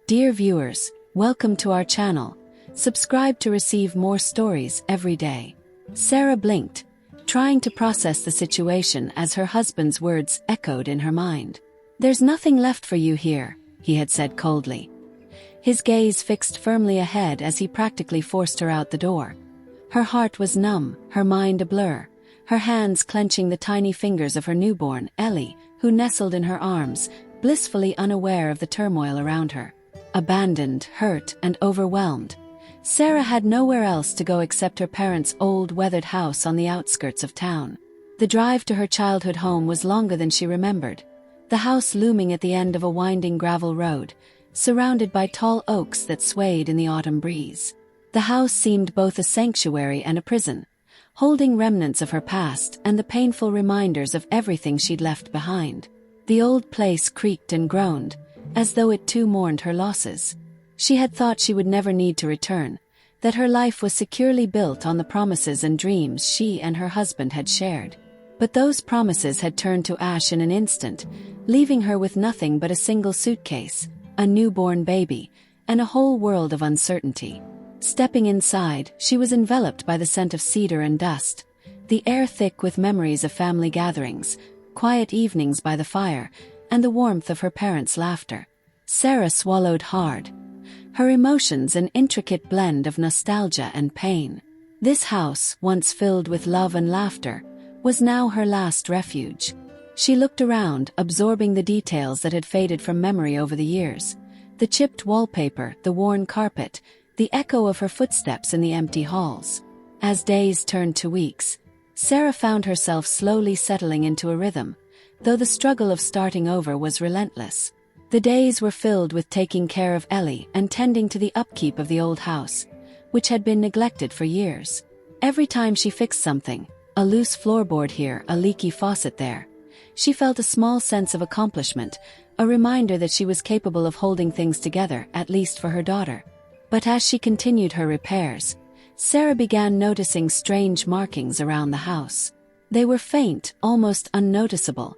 Dear viewers, welcome to our channel. Subscribe to receive more stories every day. Sarah blinked, trying to process the situation as her husband's words echoed in her mind. "There's nothing left for you here," he had said coldly. His gaze fixed firmly ahead as he practically forced her out the door. Her heart was numb, her mind a blur, her hands clenching the tiny fingers of her newborn, Ellie, who nestled in her arms, blissfully unaware of the turmoil around her. Abandoned, hurt, and overwhelmed, Sarah had nowhere else to go except her parents' old weathered house on the outskirts of town. The drive to her childhood home was longer than she remembered, the house looming at the end of a winding gravel road, surrounded by tall oaks that swayed in the autumn breeze. The house seemed both a sanctuary and a prison, holding remnants of her past and the painful reminders of everything she'd left behind. The old place creaked and groaned, as though it too mourned her losses. She had thought she would never need to return, that her life was securely built on the promises and dreams she and her husband had shared. But those promises had turned to ash in an instant, leaving her with nothing but a single suitcase, a newborn baby, and a whole world of uncertainty. Stepping inside, she was enveloped by the scent of cedar and dust, the air thick with memories of family gatherings, quiet evenings by the fire, and the warmth of her parents' laughter. Sarah swallowed hard, her emotions an intricate blend of nostalgia and pain. This house, once filled with love and laughter, was now her last refuge. She looked around, absorbing the details that had faded from memory over the years. The chipped wallpaper, the worn carpet, the echo of her footsteps in the empty halls. As days turned to weeks, Sarah found herself slowly settling into a rhythm, though the struggle of starting over was relentless. The days were filled with taking care of Ellie and tending to the upkeep of the old house, which had been neglected for years. Every time she fixed something, a loose floorboard here, a leaky faucet there, she felt a small sense of accomplishment, a reminder that she was capable of holding things together, at least for her daughter. But as she continued her repairs, Sarah began noticing strange markings around the house. They were faint, almost unnoticeable,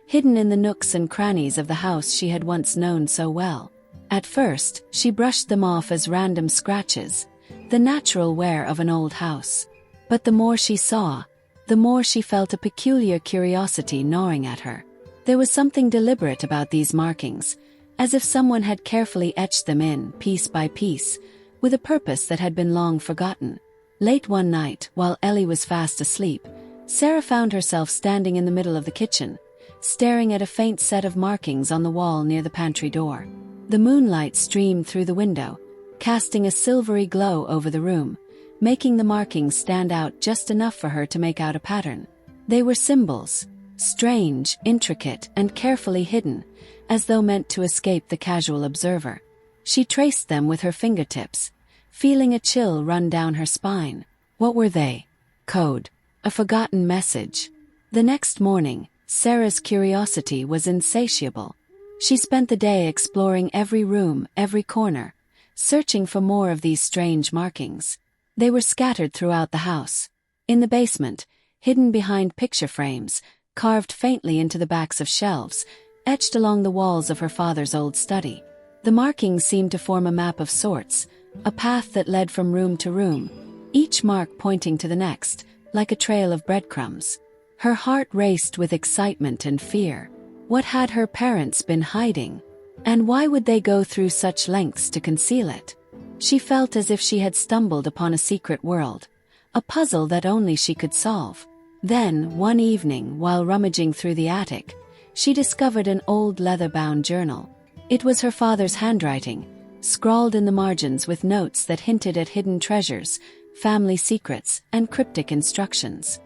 hidden in the nooks and crannies of the house she had once known so well. At first, she brushed them off as random scratches, the natural wear of an old house. But the more she saw, the more she felt a peculiar curiosity gnawing at her. There was something deliberate about these markings, as if someone had carefully etched them in, piece by piece, with a purpose that had been long forgotten. Late one night, while Ellie was fast asleep, Sarah found herself standing in the middle of the kitchen, staring at a faint set of markings on the wall near the pantry door. The moonlight streamed through the window, casting a silvery glow over the room, making the markings stand out just enough for her to make out a pattern. They were symbols, strange, intricate, and carefully hidden, as though meant to escape the casual observer. She traced them with her fingertips, feeling a chill run down her spine. What were they? Code. A forgotten message. The next morning, Sarah's curiosity was insatiable. She spent the day exploring every room, every corner, searching for more of these strange markings. They were scattered throughout the house. In the basement, hidden behind picture frames, carved faintly into the backs of shelves, etched along the walls of her father's old study. The markings seemed to form a map of sorts, a path that led from room to room, each mark pointing to the next, like a trail of breadcrumbs. Her heart raced with excitement and fear. What had her parents been hiding? And why would they go through such lengths to conceal it? She felt as if she had stumbled upon a secret world, a puzzle that only she could solve. Then, one evening, while rummaging through the attic, she discovered an old leather-bound journal. It was her father's handwriting, scrawled in the margins with notes that hinted at hidden treasures, family secrets, and cryptic instructions.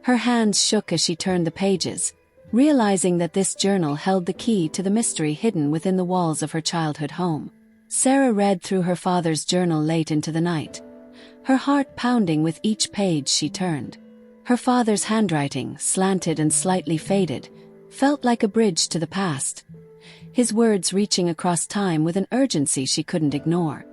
Her hands shook as she turned the pages, realizing that this journal held the key to the mystery hidden within the walls of her childhood home. Sarah read through her father's journal late into the night, her heart pounding with each page she turned. Her father's handwriting, slanted and slightly faded, felt like a bridge to the past, his words reaching across time with an urgency she couldn't ignore.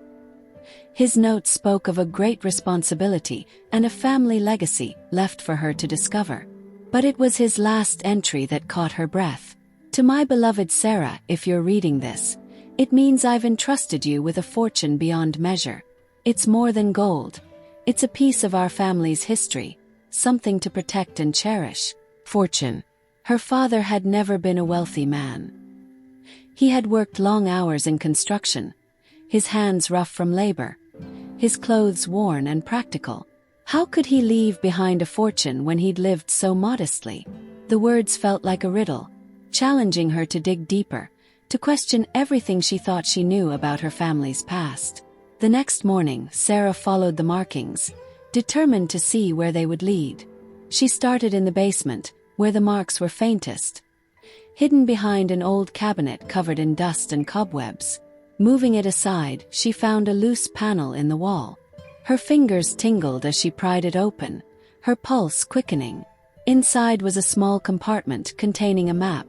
His notes spoke of a great responsibility and a family legacy left for her to discover. But it was his last entry that caught her breath. To my beloved Sarah, if you're reading this, It means I've entrusted you with a fortune beyond measure. It's more than gold. It's a piece of our family's history, something to protect and cherish. Fortune. Her father had never been a wealthy man. He had worked long hours in construction, his hands rough from labor, his clothes worn and practical. How could he leave behind a fortune when he'd lived so modestly? The words felt like a riddle, challenging her to dig deeper, to question everything she thought she knew about her family's past. The next morning, Sarah followed the markings, determined to see where they would lead. She started in the basement, where the marks were faintest, hidden behind an old cabinet covered in dust and cobwebs. Moving it aside, she found a loose panel in the wall. Her fingers tingled as she pried it open, her pulse quickening. Inside was a small compartment containing a map,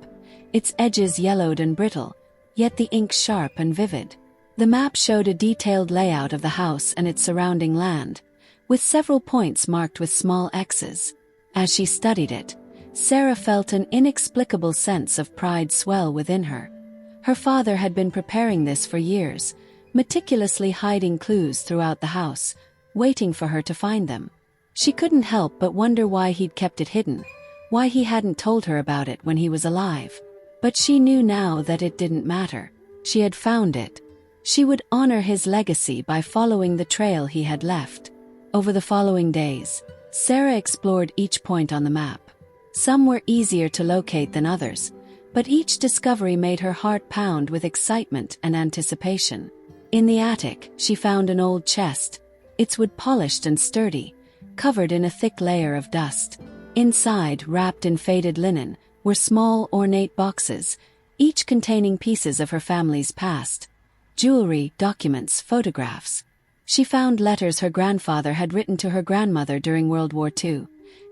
its edges yellowed and brittle, yet the ink sharp and vivid. The map showed a detailed layout of the house and its surrounding land, with several points marked with small X's. As she studied it, Sarah felt an inexplicable sense of pride swell within her. Her father had been preparing this for years, meticulously hiding clues throughout the house, waiting for her to find them. She couldn't help but wonder why he'd kept it hidden, why he hadn't told her about it when he was alive. But she knew now that it didn't matter. She had found it. She would honor his legacy by following the trail he had left. Over the following days, Sarah explored each point on the map. Some were easier to locate than others, but each discovery made her heart pound with excitement and anticipation. In the attic, she found an old chest, its wood polished and sturdy, covered in a thick layer of dust. Inside, wrapped in faded linen, were small ornate boxes, each containing pieces of her family's past. Jewelry, documents, photographs. She found letters her grandfather had written to her grandmother during World War II,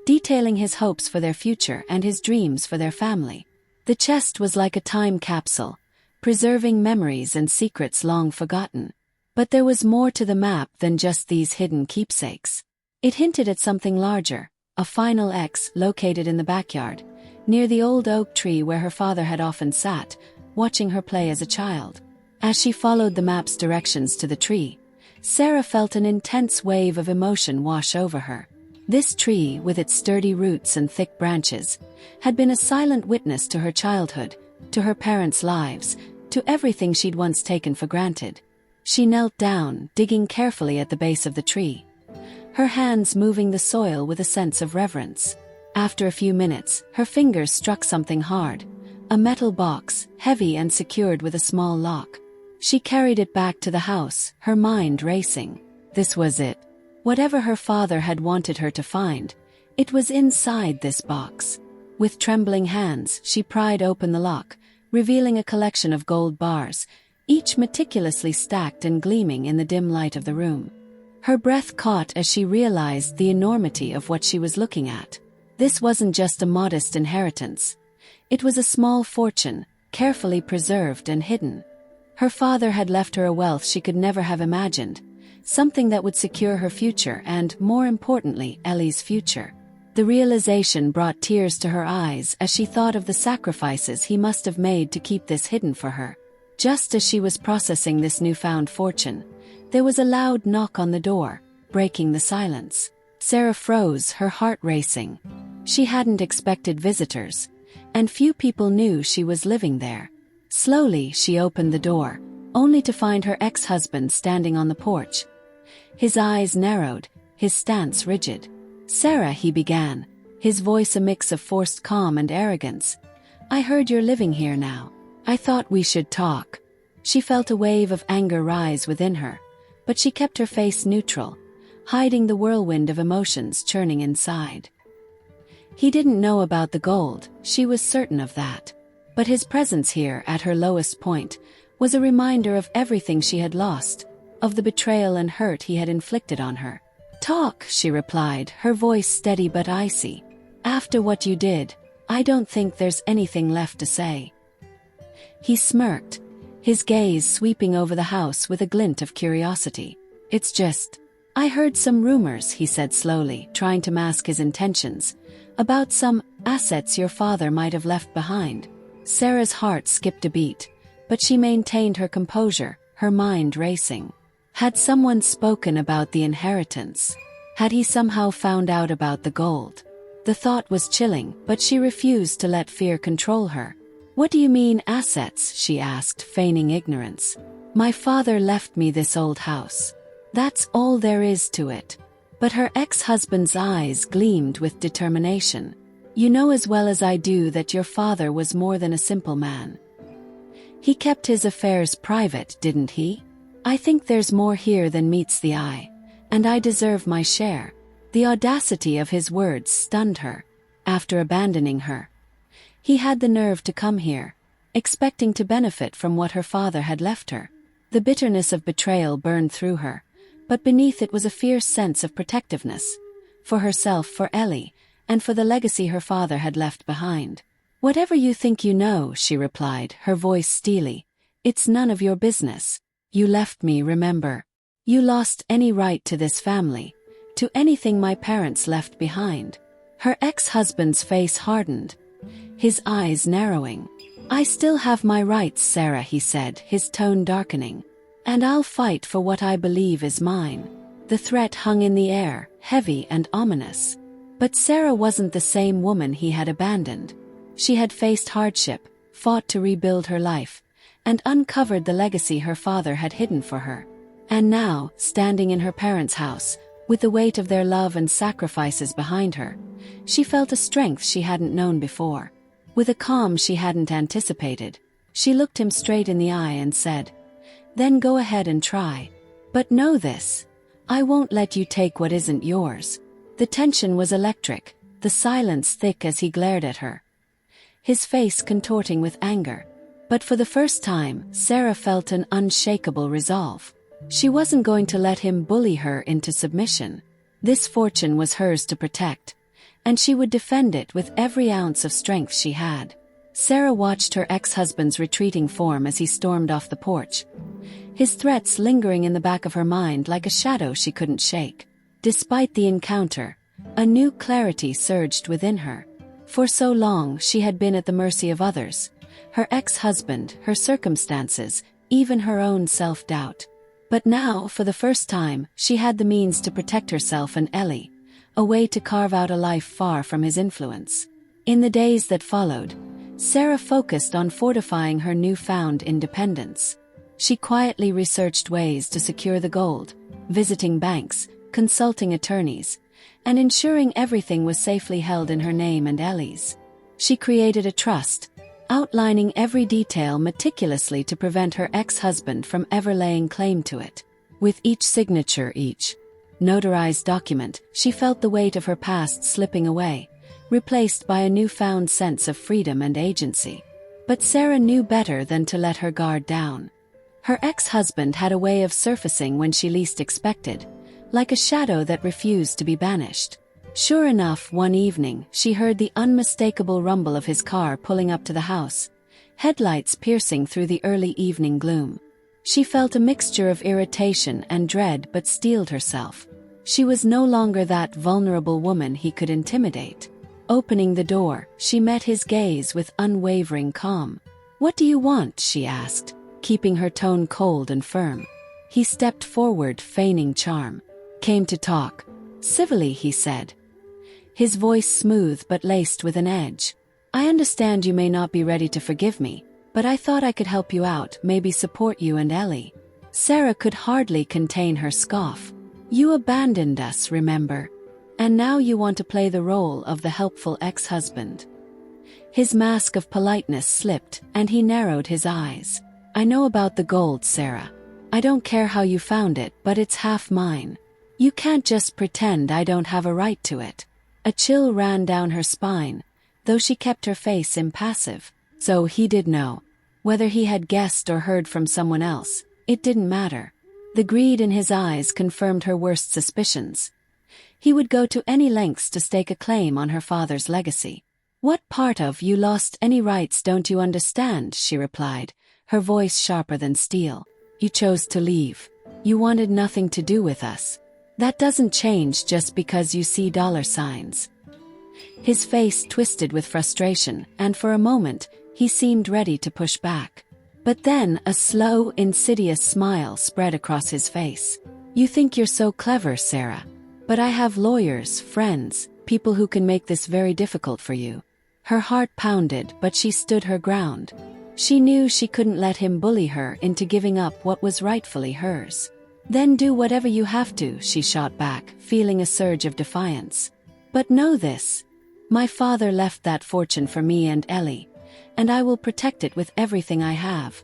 detailing his hopes for their future and his dreams for their family. The chest was like a time capsule, preserving memories and secrets long forgotten. But there was more to the map than just these hidden keepsakes. It hinted at something larger, a final X located in the backyard, near the old oak tree where her father had often sat, watching her play as a child. As she followed the map's directions to the tree, Sarah felt an intense wave of emotion wash over her. This tree, with its sturdy roots and thick branches, had been a silent witness to her childhood, to her parents' lives, to everything she'd once taken for granted. She knelt down, digging carefully at the base of the tree, her hands moving the soil with a sense of reverence. After a few minutes, her fingers struck something hard, a metal box, heavy and secured with a small lock. She carried it back to the house, her mind racing. This was it. Whatever her father had wanted her to find, it was inside this box. With trembling hands, she pried open the lock, revealing a collection of gold bars, each meticulously stacked and gleaming in the dim light of the room. Her breath caught as she realized the enormity of what she was looking at. This wasn't just a modest inheritance. It was a small fortune, carefully preserved and hidden. Her father had left her a wealth she could never have imagined, something that would secure her future and, more importantly, Ellie's future. The realization brought tears to her eyes as she thought of the sacrifices he must have made to keep this hidden for her. Just as she was processing this newfound fortune, there was a loud knock on the door, breaking the silence. Sarah froze, her heart racing. She hadn't expected visitors, and few people knew she was living there. Slowly, she opened the door, only to find her ex-husband standing on the porch. His eyes narrowed, his stance rigid. "Sarah," he began, his voice a mix of forced calm and arrogance. "I heard you're living here now. I thought we should talk." She felt a wave of anger rise within her, but she kept her face neutral, hiding the whirlwind of emotions churning inside. He didn't know about the gold, she was certain of that. But his presence here, at her lowest point, was a reminder of everything she had lost, of the betrayal and hurt he had inflicted on her. "Talk," she replied, her voice steady but icy. "After what you did, I don't think there's anything left to say." He smirked, his gaze sweeping over the house with a glint of curiosity. "It's just, I heard some rumors," he said slowly, trying to mask his intentions, "about some assets your father might have left behind." Sarah's heart skipped a beat, but she maintained her composure, her mind racing. Had someone spoken about the inheritance? Had he somehow found out about the gold? The thought was chilling, but she refused to let fear control her. "What do you mean, assets?" she asked, feigning ignorance. "My father left me this old house. That's all there is to it." But her ex-husband's eyes gleamed with determination. "You know as well as I do that your father was more than a simple man. He kept his affairs private, didn't he? I think there's more here than meets the eye, and I deserve my share." The audacity of his words stunned her. After abandoning her, he had the nerve to come here, expecting to benefit from what her father had left her. The bitterness of betrayal burned through her, but beneath it was a fierce sense of protectiveness. For herself, for Ellie, and for the legacy her father had left behind. "Whatever you think you know," she replied, her voice steely. "It's none of your business. You left me, remember? You lost any right to this family, to anything my parents left behind." Her ex-husband's face hardened, his eyes narrowing. "I still have my rights, Sarah," he said, his tone darkening. "And I'll fight for what I believe is mine." The threat hung in the air, heavy and ominous. But Sarah wasn't the same woman he had abandoned. She had faced hardship, fought to rebuild her life, and uncovered the legacy her father had hidden for her. And now, standing in her parents' house, with the weight of their love and sacrifices behind her, she felt a strength she hadn't known before. With a calm she hadn't anticipated, she looked him straight in the eye and said, "Then go ahead and try. But know this, I won't let you take what isn't yours." The tension was electric, the silence thick as he glared at her, his face contorting with anger. But for the first time, Sarah felt an unshakable resolve. She wasn't going to let him bully her into submission. This fortune was hers to protect, and she would defend it with every ounce of strength she had. Sarah watched her ex-husband's retreating form as he stormed off the porch, his threats lingering in the back of her mind like a shadow she couldn't shake. Despite the encounter, a new clarity surged within her. For so long she had been at the mercy of others, her ex-husband, her circumstances, even her own self-doubt. But now, for the first time, she had the means to protect herself and Ellie, a way to carve out a life far from his influence. In the days that followed, Sarah focused on fortifying her newfound independence. She quietly researched ways to secure the gold, visiting banks, consulting attorneys, and ensuring everything was safely held in her name and Ellie's. She created a trust, outlining every detail meticulously to prevent her ex-husband from ever laying claim to it. With each signature, each notarized document, she felt the weight of her past slipping away, replaced by a newfound sense of freedom and agency. But Sarah knew better than to let her guard down. Her ex-husband had a way of surfacing when she least expected, like a shadow that refused to be banished. Sure enough, one evening, she heard the unmistakable rumble of his car pulling up to the house, headlights piercing through the early evening gloom. She felt a mixture of irritation and dread but steeled herself. She was no longer that vulnerable woman he could intimidate. Opening the door, she met his gaze with unwavering calm. "What do you want?" she asked, keeping her tone cold and firm. He stepped forward, feigning charm. "Came to talk." "Civilly," he said, his voice smooth but laced with an edge. "I understand you may not be ready to forgive me, but I thought I could help you out, maybe support you and Ellie." Sarah could hardly contain her scoff. "You abandoned us, remember? And now you want to play the role of the helpful ex-husband." His mask of politeness slipped, and he narrowed his eyes. "I know about the gold, Sarah. I don't care how you found it, but it's half mine. You can't just pretend I don't have a right to it." A chill ran down her spine, though she kept her face impassive. So he did know. Whether he had guessed or heard from someone else, it didn't matter. The greed in his eyes confirmed her worst suspicions. He would go to any lengths to stake a claim on her father's legacy. "What part of you lost any rights don't you understand?" she replied, her voice sharper than steel. "You chose to leave. You wanted nothing to do with us. That doesn't change just because you see dollar signs." His face twisted with frustration, and for a moment, he seemed ready to push back. But then a slow, insidious smile spread across his face. "You think you're so clever, Sarah. But I have lawyers, friends, people who can make this very difficult for you." Her heart pounded, but she stood her ground. She knew she couldn't let him bully her into giving up what was rightfully hers. "Then do whatever you have to," she shot back, feeling a surge of defiance. "But know this. My father left that fortune for me and Ellie, and I will protect it with everything I have."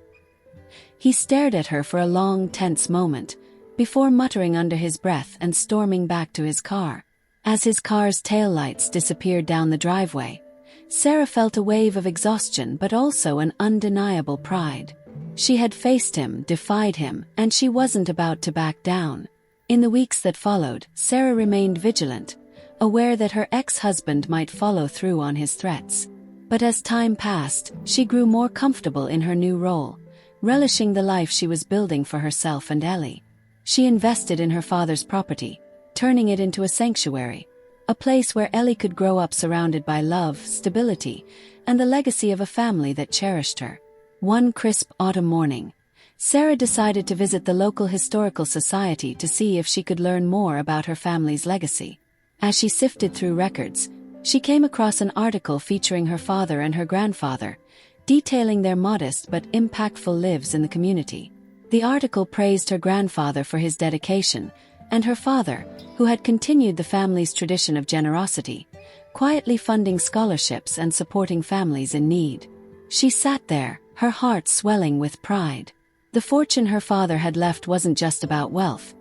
He stared at her for a long, tense moment, before muttering under his breath and storming back to his car. As his car's taillights disappeared down the driveway, Sarah felt a wave of exhaustion but also an undeniable pride. She had faced him, defied him, and she wasn't about to back down. In the weeks that followed, Sarah remained vigilant, aware that her ex-husband might follow through on his threats. But as time passed, she grew more comfortable in her new role, relishing the life she was building for herself and Ellie. She invested in her father's property, turning it into a sanctuary, a place where Ellie could grow up surrounded by love, stability, and the legacy of a family that cherished her. One crisp autumn morning, Sarah decided to visit the local historical society to see if she could learn more about her family's legacy. As she sifted through records, she came across an article featuring her father and her grandfather, detailing their modest but impactful lives in the community. The article praised her grandfather for his dedication, and her father, who had continued the family's tradition of generosity, quietly funding scholarships and supporting families in need. She sat there, her heart swelling with pride. The fortune her father had left wasn't just about wealth.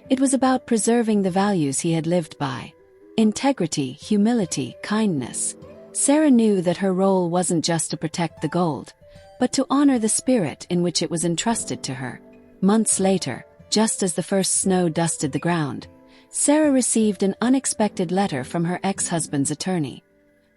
It was about preserving the values he had lived by. Integrity, humility, kindness. Sarah knew that her role wasn't just to protect the gold, but to honor the spirit in which it was entrusted to her. Months later, just as the first snow dusted the ground, Sarah received an unexpected letter from her ex-husband's attorney.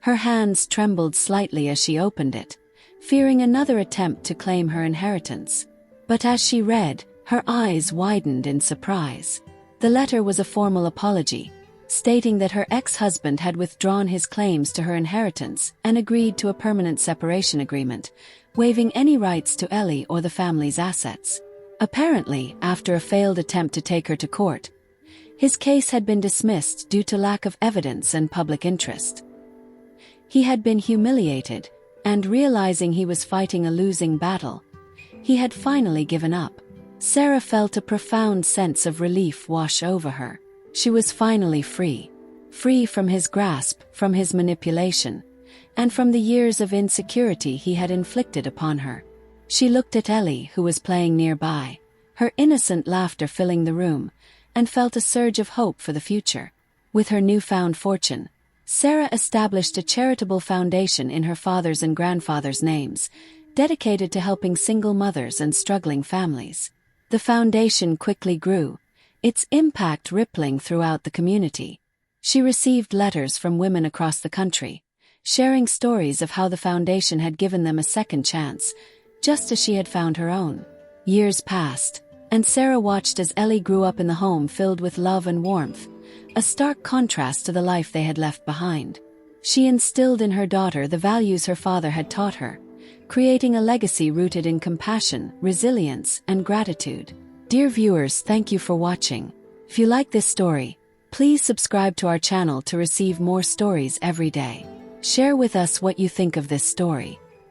Her hands trembled slightly as she opened it, fearing another attempt to claim her inheritance. But as she read, her eyes widened in surprise. The letter was a formal apology, stating that her ex-husband had withdrawn his claims to her inheritance and agreed to a permanent separation agreement, waiving any rights to Ellie or the family's assets. Apparently, after a failed attempt to take her to court, his case had been dismissed due to lack of evidence and public interest. He had been humiliated, and realizing he was fighting a losing battle, he had finally given up. Sarah felt a profound sense of relief wash over her. She was finally free. Free from his grasp, from his manipulation, and from the years of insecurity he had inflicted upon her. She looked at Ellie, who was playing nearby, her innocent laughter filling the room, and felt a surge of hope for the future. With her newfound fortune, Sarah established a charitable foundation in her father's and grandfather's names, dedicated to helping single mothers and struggling families. The foundation quickly grew, its impact rippling throughout the community. She received letters from women across the country, sharing stories of how the foundation had given them a second chance, just as she had found her own. Years passed, and Sarah watched as Ellie grew up in the home filled with love and warmth, a stark contrast to the life they had left behind. She instilled in her daughter the values her father had taught her, creating a legacy rooted in compassion, resilience, and gratitude. Dear viewers, thank you for watching. If you like this story, please subscribe to our channel to receive more stories every day. Share with us what you think of this story.